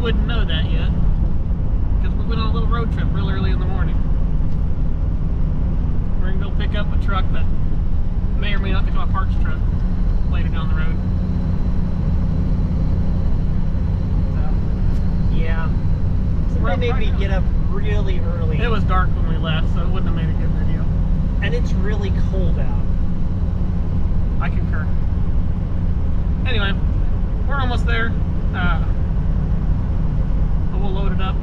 wouldn't know that yet because we went on a little road trip real early in the morning. We're gonna go pick up a truck that may or may not become a parts truck later down the road. So, yeah. So they made me get up really early. It was dark when we left, so it wouldn't have made a good video. And it's really cold out. I concur. Anyway, we're almost there. But we'll load it up.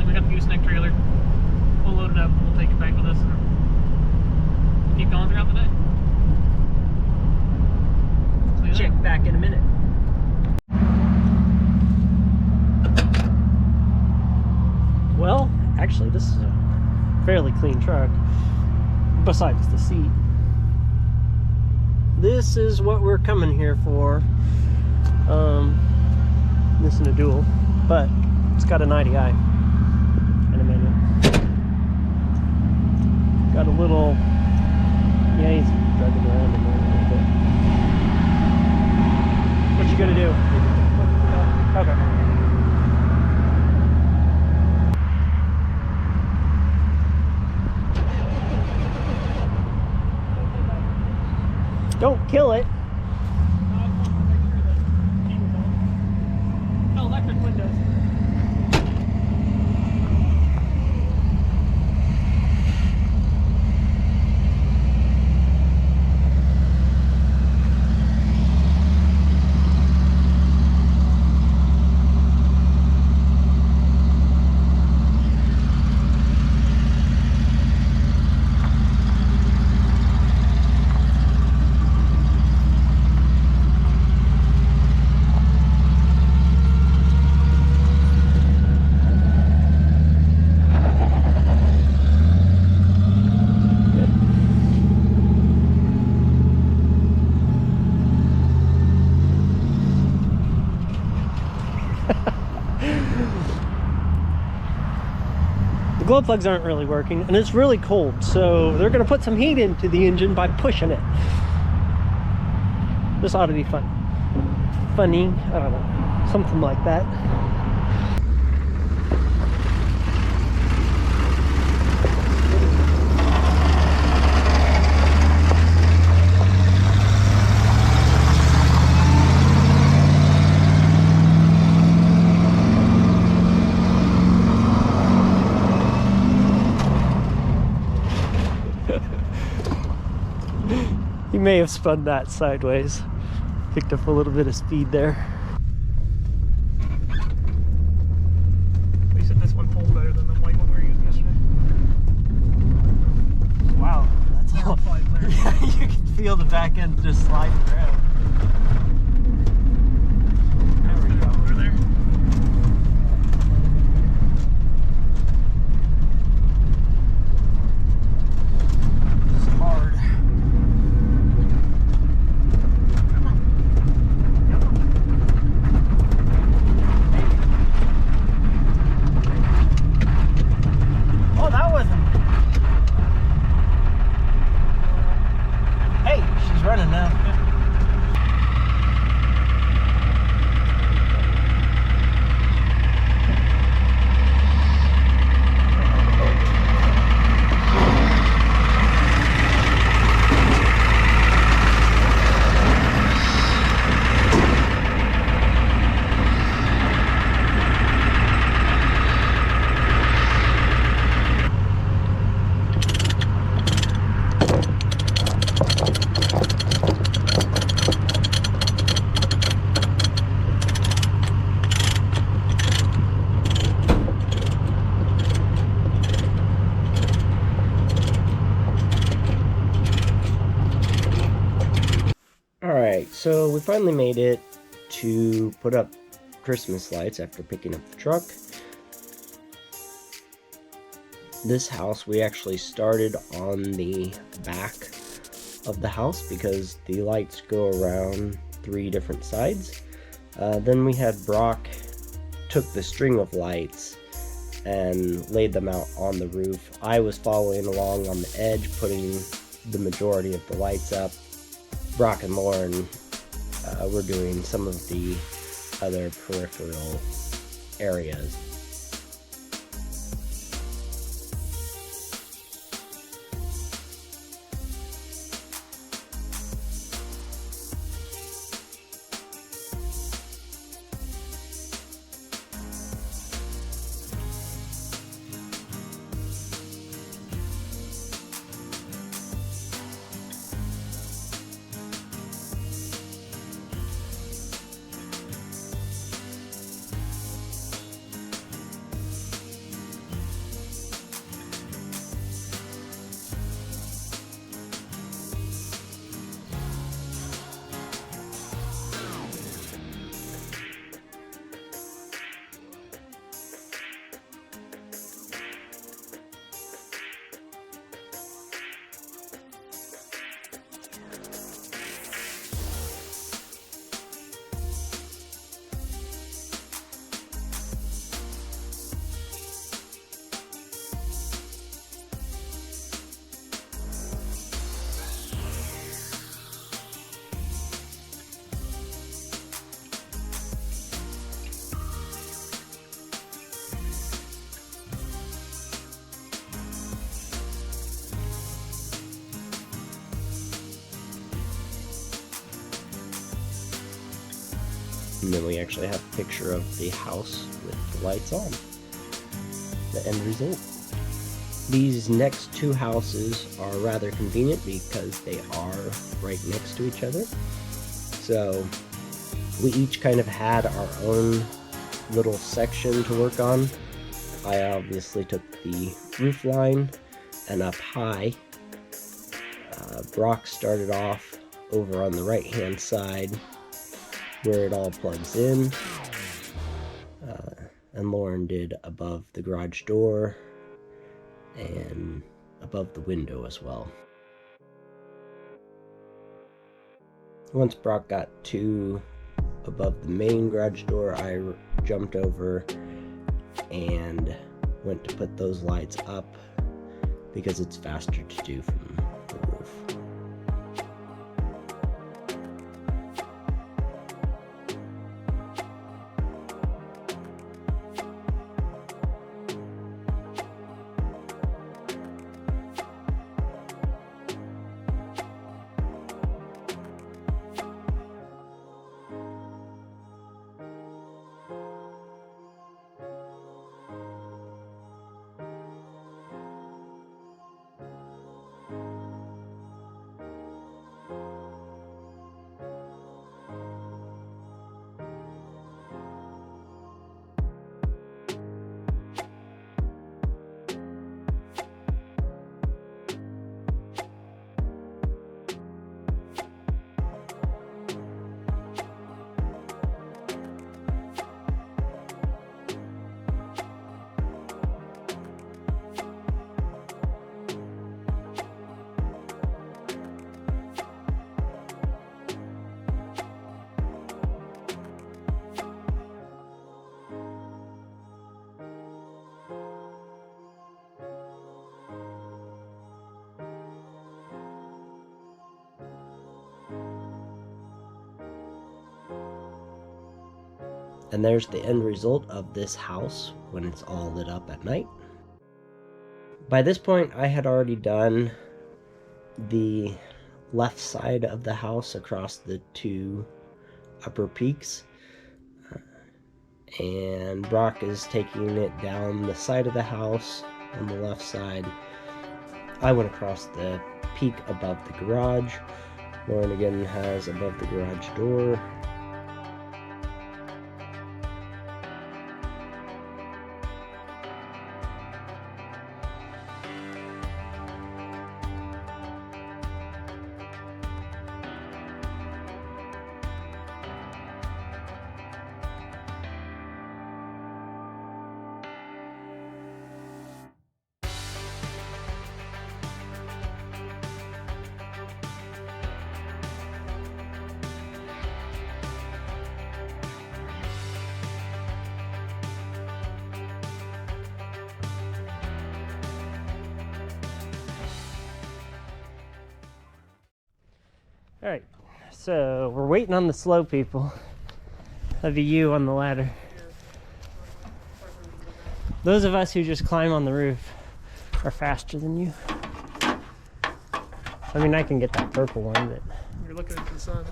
We got the gooseneck trailer. We'll load it up. We'll take it back with us and keep going throughout the day. Check back in a minute. Well, actually, this is a fairly clean truck, besides the seat. This is what we're coming here for. This isn't a dual, but it's got an IDI and a manual. Got a little, yeah, he's dragging around in there a little bit. What you gonna do? Okay. Don't kill it. No, electric windows. The glow plugs aren't really working, and it's really cold, so they're going to put some heat into the engine by pushing it. This ought to be fun. Funny, I don't know, something like that. He may have spun that sideways. Picked up a little bit of speed there. They said this one pulled better than the white one we were using yesterday. Wow, that's all. There. Yeah, you can feel the back end just sliding around. There we go. Over there. This is hard. Oh, that wasn't. Hey, she's running now. Alright, so we finally made it to put up Christmas lights after picking up the truck. This house we actually started on the back of the house because the lights go around 3 different sides. Then we had Brock took the string of lights and laid them out on the roof. I was following along on the edge, putting the majority of the lights up. Brock and Lauren were doing some of the other peripheral areas. And then we actually have a picture of the house with the lights on. The end result. These next two houses are rather convenient because they are right next to each other. So we each kind of had our own little section to work on. I obviously took the roof line and up high. Brock started off over on the right hand side where it all plugs in, and Lauren did above the garage door and above the window as well. Once Brock got to above the main garage door, I jumped over and went to put those lights up because it's faster to do from the roof. And there's the end result of this house when it's all lit up at night. By this point, I had already done the left side of the house across the two upper peaks. And Brock is taking it down the side of the house on the left side. I went across the peak above the garage. Lauren again has above the garage door. All right, so we're waiting on the slow people. That'd be you on the ladder. Those of us who just climb on the roof are faster than you. I mean, I can get that purple one, but You're looking into the sun.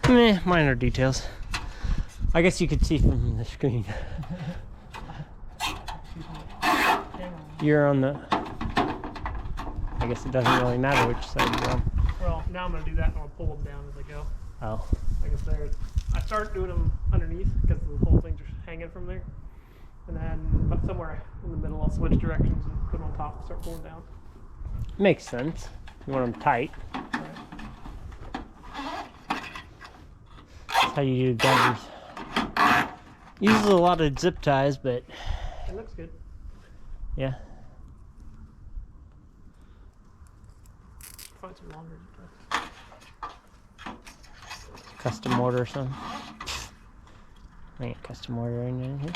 meh, minor details. I guess you could see from the screen. You're on the... I guess it doesn't really matter which side you're on. Well, now I'm gonna do that and I'll pull them down as I go. Oh. Like I said, I start doing them underneath because the whole thing's just hanging from there. And then about somewhere in the middle, I'll switch directions and put them on top and start pulling down. Makes sense. You want them tight. That's how you do gutters. Uses a lot of zip ties, but It looks good. yeah. Find some longer. Custom mortar or something. I ain't custom mortar in here.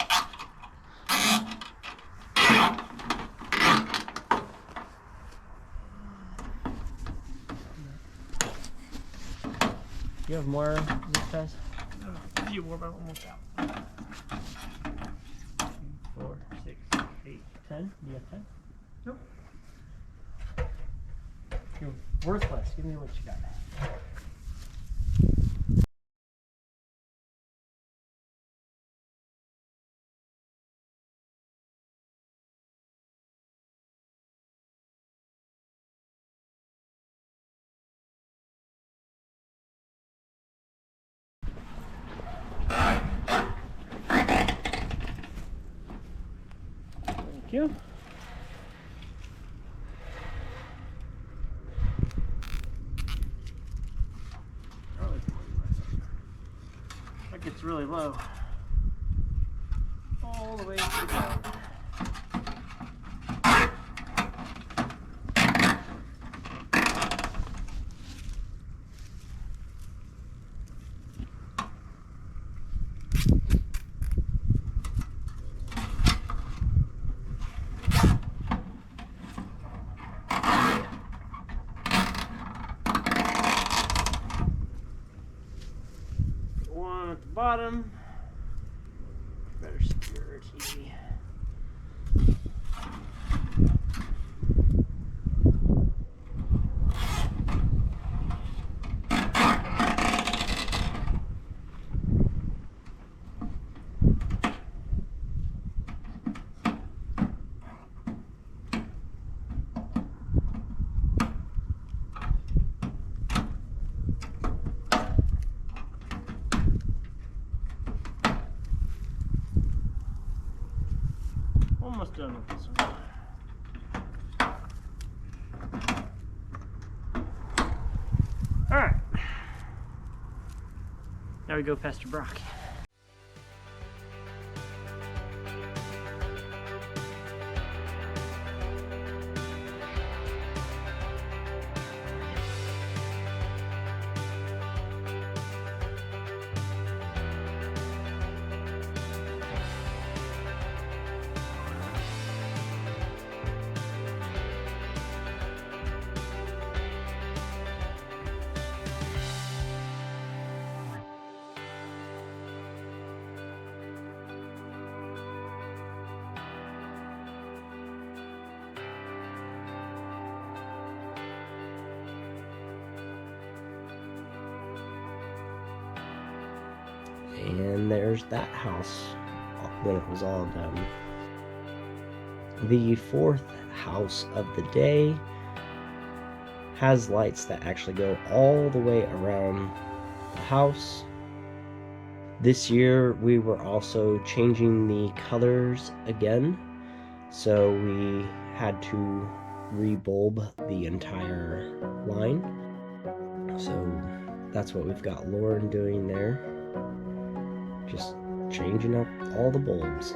You have more zip ties? A few more, but I'm almost out. 4, 6, 8, 10. Do you have 10? Nope. You're worthless. Give me what you got. Thank you. That gets really low. All the way to the ground. One at the bottom. Better security. Almost done with this one. Alright. Now we go past your Brock. And there's that house when it was all done. The fourth house of the day has lights that actually go all the way around the house. This year we were also changing the colors again, so we had to rebulb the entire line. So that's what we've got Lauren doing there. Just changing up all the bulbs.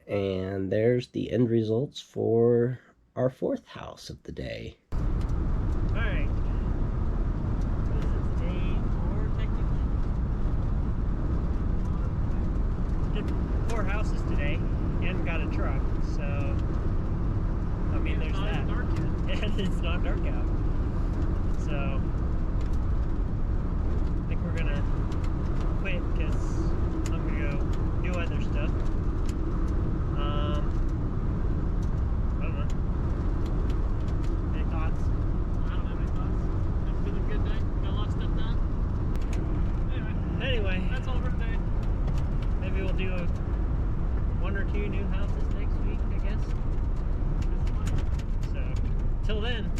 And there's the end results for our 4th house of the day. Alright. This is day 4, technically. Did 4 houses today and got a truck, so I mean there's that. Dark yet. And it's not dark out. So I think we're gonna quit because I'm gonna go do other stuff. I don't know. Any thoughts? I don't have any thoughts. It's been a good day. Got a lot of stuff done. Anyway, That's all for today. maybe we'll do 1 or 2 new houses next week, I guess. So, till then.